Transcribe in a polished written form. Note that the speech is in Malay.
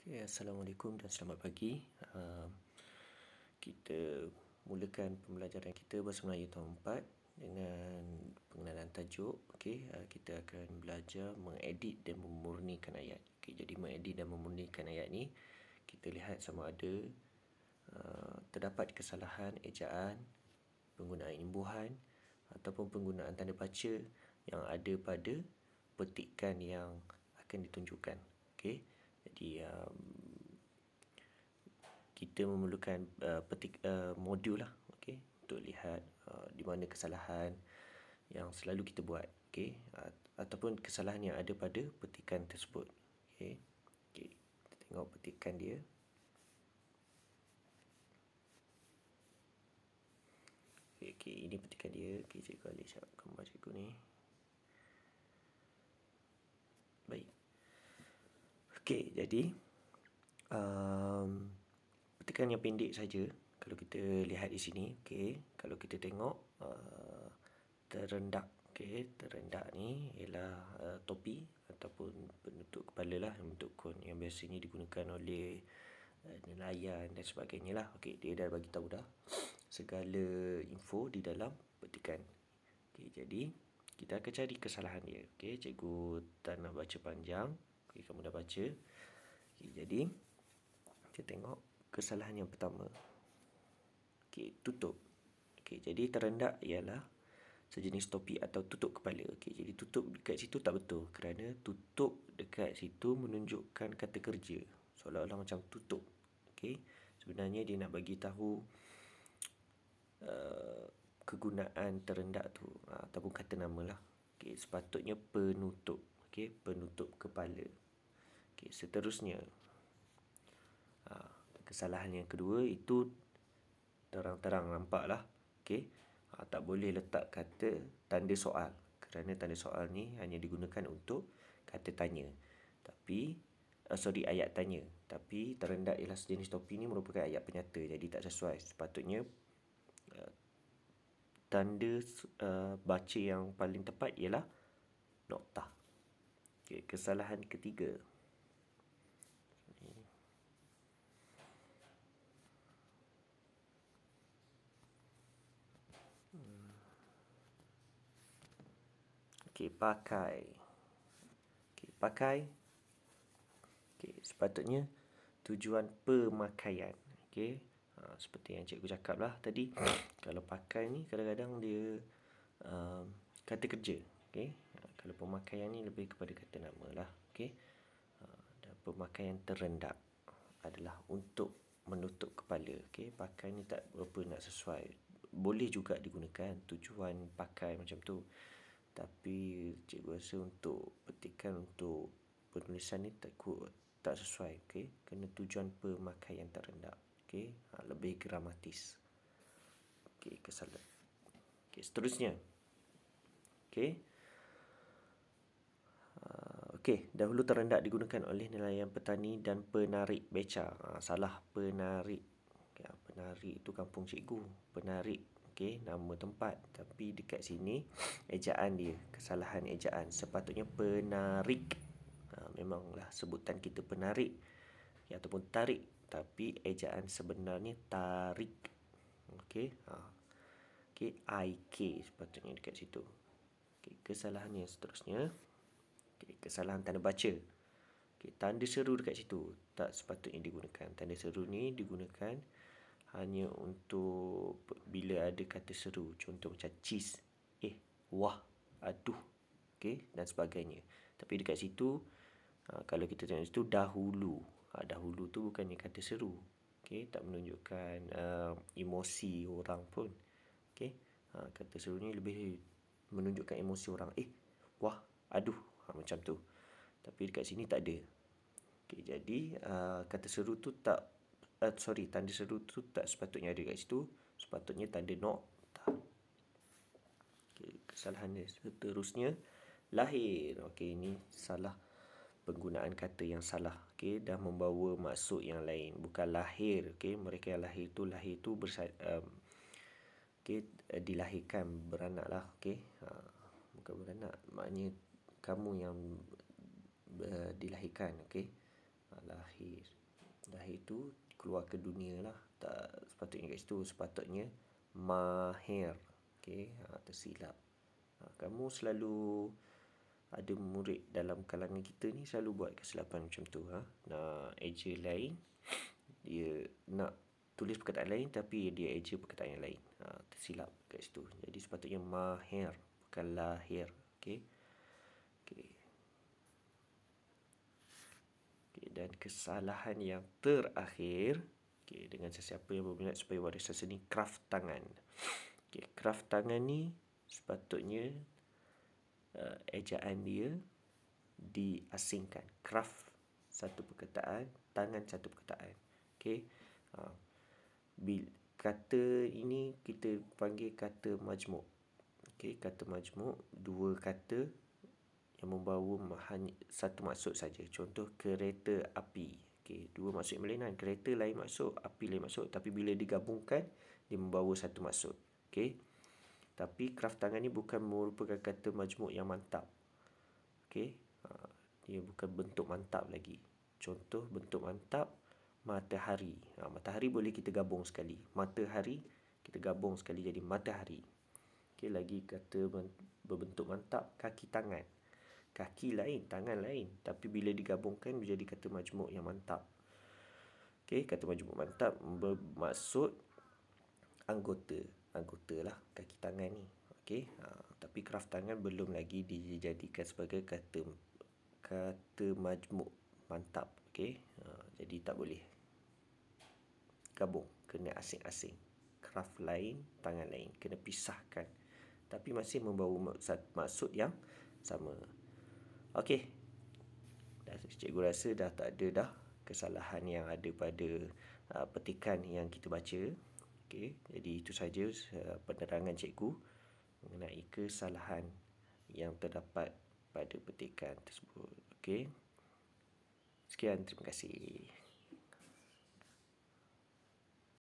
Okay, Assalamualaikum dan selamat pagi. Kita mulakan pembelajaran kita bahasa Melayu tahun 4 dengan pengenalan tajuk. Okay, kita akan belajar mengedit dan memurnikan ayat. Okay, jadi mengedit dan memurnikan ayat ni, kita lihat sama ada terdapat kesalahan ejaan, penggunaan imbuhan ataupun penggunaan tanda baca yang ada pada petikan yang akan ditunjukkan. Okay, jadi kita memerlukan modul lah, okay, untuk lihat di mana kesalahan yang selalu kita buat, okay, ataupun kesalahan yang ada pada petikan tersebut. Okay, kita tengok petikan dia. Okay, ini petikan dia. Okay, cikgu alih gambar cikgu ni. Baik. Okay, jadi petikan yang pendek saja. Kalau kita lihat di sini, okay, kalau kita tengok terendak, okay, terendak ni ialah topi ataupun penutup kepala lah, bentuk kon yang biasanya digunakan oleh nelayan dan sebagainya lah. Okay, dia dah bagi tahu dah segala info di dalam petikan. Okay, jadi kita akan cari kesalahan dia. Okay, cikgu tak nak baca panjang. Okay, kamu dah baca. Okay, jadi kita tengok kesalahan yang pertama. Okay, tutup. Okay, jadi terendak ialah sejenis topi atau tutup kepala. Okay, jadi tutup dekat situ tak betul, kerana tutup dekat situ menunjukkan kata kerja, seolah-olah macam tutup. Okay, sebenarnya dia nak bagi tahu kegunaan terendak tu ataupun kata nama lah. Okay, sepatutnya penutup. Okay, penutup kepala. Okay, seterusnya kesalahan yang kedua itu terang-terang nampak lah. Okay, tak boleh letak kata tanda soal, kerana tanda soal ni hanya digunakan untuk kata tanya. Tapi ayat tanya. Tapi terendak ialah sejenis topi ni merupakan ayat penyata, jadi tak sesuai. Sepatutnya tanda baca yang paling tepat ialah noktah. Okay, kesalahan ketiga. Okay, pakai. Okay, pakai. Okay, sepatutnya tujuan pemakaian. Okay, seperti yang cikgu cakap lah tadi. Kalau pakai ni kadang-kadang dia kata kerja. Okay, kalau pemakaian ni lebih kepada kata nama lah. Okay, dan pemakaian terendak adalah untuk menutup kepala. Okay, pakai ni tak berapa nak sesuai. Boleh juga digunakan tujuan pakai macam tu, tapi cikgu rasa untuk petikan, untuk penulisan ni tak sesuai. Okay, kerana tujuan pemakaian terendak. Okay, lebih gramatis. Okay, kesalahan. Okay, seterusnya. Okay. Okey, dahulu terendak digunakan oleh nelayan petani dan penarik beca. Salah, penarik. Okay, penarik itu kampung cikgu. Penarik, okey, nama tempat. Tapi dekat sini ejaan dia, kesalahan ejaan. Sepatutnya penarik. Memanglah sebutan kita penarik, okay, ataupun tarik, tapi ejaan sebenarnya tarik. Okey. Okey, IK sepatutnya dekat situ. Okey, kesalahan yang seterusnya. Okay, kesalahan tanda baca. Okay, tanda seru dekat situ tak sepatutnya digunakan. Tanda seru ni digunakan hanya untuk bila ada kata seru. Contoh macam cheese, wah, aduh, okay, dan sebagainya. Tapi dekat situ, kalau kita tengok situ, dahulu. Dahulu tu bukannya kata seru. Okay, tak menunjukkan emosi orang pun. Okay, kata seru ni lebih menunjukkan emosi orang. Wah, aduh, macam tu. Tapi dekat sini tak ada. Okay, jadi kata seru tu tak tanda seru tu tak sepatutnya ada kat situ. Sepatutnya tanda noktah. Okay, kesalahan dia seterusnya, lahir. Okay, ini salah, penggunaan kata yang salah. Okay, dah membawa maksud yang lain, bukan lahir. Okay, mereka yang lahir tu dilahirkan, beranak lah. Okay, bukan beranak, maknanya kamu yang dilahirkan. Okay, Lahir. Lahir tu keluar ke dunia lah. Tak sepatutnya kat situ. Sepatutnya mahir. Okey, tersilap. Kamu selalu ada murid dalam kalangan kita ni selalu buat kesilapan macam tu. Nak eja lain, dia nak tulis perkataan lain tapi dia eja perkataan yang lain. Tersilap kat situ. Jadi sepatutnya mahir, bukan lahir. Okey. Okey. Okay, dan kesalahan yang terakhir, okay, dengan sesiapa yang berminat supaya warisan seni kraft tangan. Okay, kraft tangan ni sepatutnya ejaan dia diasingkan. Kraft satu perkataan, tangan satu perkataan. Okay. Kata ini kita panggil kata majmuk. Okay, kata majmuk, dua kata yang membawa hanya satu maksud saja. Contoh kereta api. Okey, dua maksud yang berlainan. Kereta lain maksud, api lain maksud, tapi bila digabungkan dia membawa satu maksud. Okey. Tapi kraft tangan ni bukan merupakan kata majmuk yang mantap. Okey. Dia bukan bentuk mantap lagi. Contoh bentuk mantap, matahari. Matahari boleh kita gabung sekali. Matahari kita gabung sekali jadi matahari. Okey, lagi kata berbentuk mantap, kaki tangan. Kaki lain, tangan lain. Tapi bila digabungkan menjadi kata majmuk yang mantap. Okey, kata majmuk mantap bermaksud anggota. Anggota lah kaki tangan ni. Okey, tapi kraft tangan belum lagi dijadikan sebagai kata majmuk mantap. Okey, jadi tak boleh gabung. Kena asing-asing. Kraft lain, tangan lain. Kena pisahkan. Tapi masih membawa maksud yang sama. Okey. Cikgu rasa dah tak ada dah kesalahan yang ada pada petikan yang kita baca. Okey, jadi itu saja penerangan cikgu mengenai kesalahan yang terdapat pada petikan tersebut. Okey. Sekian, terima kasih.